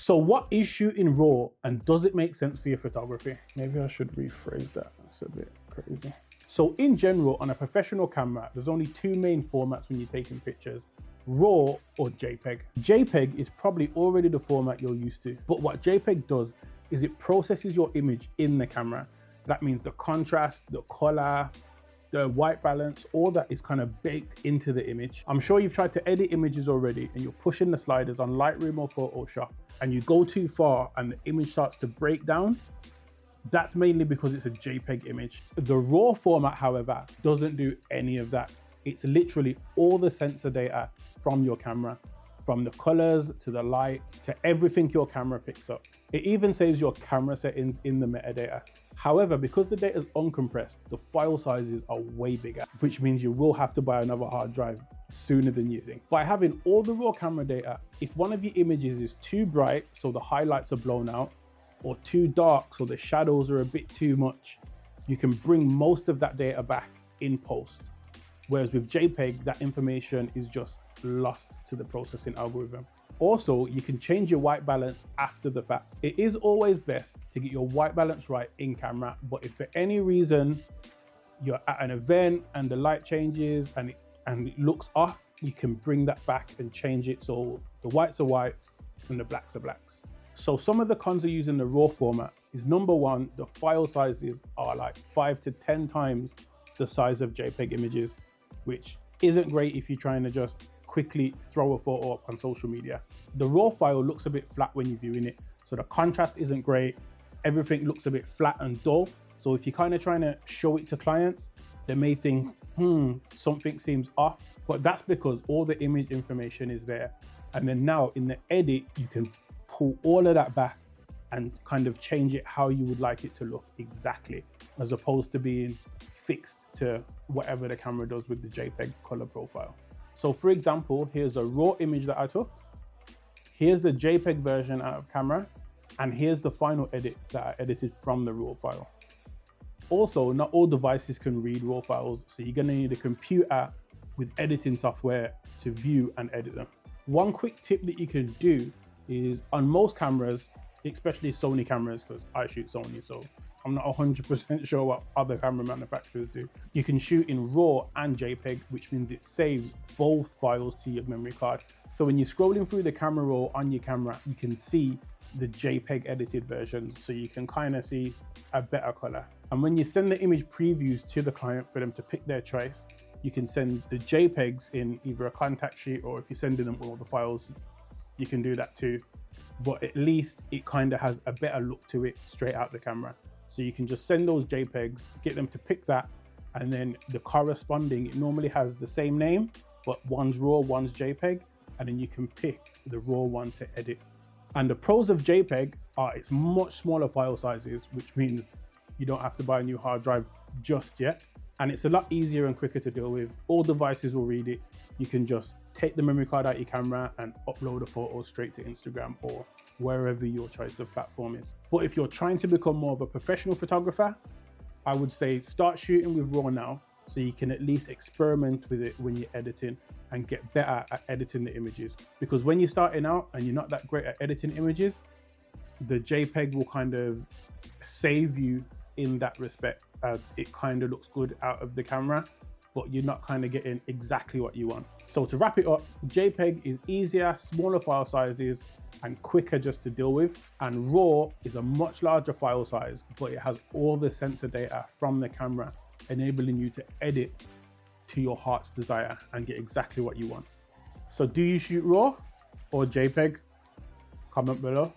So what is shooting RAW and does it make sense for your photography? Maybe I should rephrase that, that's a bit crazy. So in general, on a professional camera, there's only two main formats when you're taking pictures, RAW or JPEG. JPEG is probably already the format you're used to, but what JPEG does is it processes your image in the camera. That means the contrast, the color, the white balance, all that is kind of baked into the image. I'm sure you've tried to edit images already and you're pushing the sliders on Lightroom or Photoshop and you go too far and the image starts to break down. That's mainly because it's a JPEG image. The RAW format, however, doesn't do any of that. It's literally all the sensor data from your camera, from the colors to the light to everything your camera picks up. It even saves your camera settings in the metadata. However, because the data is uncompressed, the file sizes are way bigger, which means you will have to buy another hard drive sooner than you think. By having all the raw camera data, if one of your images is too bright, so the highlights are blown out, or too dark, so the shadows are a bit too much, you can bring most of that data back in post. Whereas with JPEG, that information is just lost to the processing algorithm. Also, you can change your white balance after the fact. It is always best to get your white balance right in camera, but if for any reason you're at an event and the light changes and it looks off, you can bring that back and change it so the whites are whites and the blacks are blacks. So some of the cons of using the RAW format is, number one, the file sizes are like 5 to 10 times the size of JPEG images, which isn't great if you're trying to just quickly throw a photo up on social media. The RAW file looks a bit flat when you're viewing it, so the contrast isn't great. Everything looks a bit flat and dull. So if you're kind of trying to show it to clients, they may think, something seems off, but that's because all the image information is there. And then now in the edit, you can pull all of that back and kind of change it how you would like it to look exactly, as opposed to being fixed to whatever the camera does with the JPEG color profile. So for example, here's a raw image that I took. Here's the JPEG version out of camera, and here's the final edit that I edited from the raw file. Also, not all devices can read raw files, so you're gonna need a computer with editing software to view and edit them. One quick tip that you can do is on most cameras, especially Sony cameras, because I shoot Sony, so I'm not 100% sure what other camera manufacturers do. You can shoot in RAW and JPEG, which means it saves both files to your memory card. So when you're scrolling through the camera roll on your camera, you can see the JPEG edited versions, so you can kind of see a better color. And when you send the image previews to the client for them to pick their choice, you can send the JPEGs in either a contact sheet, or if you're sending them all the files, you can do that too. But at least it kind of has a better look to it straight out the camera. So you can just send those JPEGs, get them to pick that, and then the corresponding, it normally has the same name, but one's RAW, one's JPEG, and then you can pick the RAW one to edit. And the pros of JPEG are it's much smaller file sizes, which means you don't have to buy a new hard drive just yet. And it's a lot easier and quicker to deal with. All devices will read it. You can just take the memory card out of your camera and upload a photo straight to Instagram or wherever your choice of platform is. But if you're trying to become more of a professional photographer, I would say start shooting with RAW now, so you can at least experiment with it when you're editing and get better at editing the images. Because when you're starting out and you're not that great at editing images, the JPEG will kind of save you in that respect, as it kind of looks good out of the camera, but you're not kind of getting exactly what you want. So to wrap it up, JPEG is easier, smaller file sizes, and quicker just to deal with. And RAW is a much larger file size, but it has all the sensor data from the camera, enabling you to edit to your heart's desire and get exactly what you want. So do you shoot RAW or JPEG? Comment below.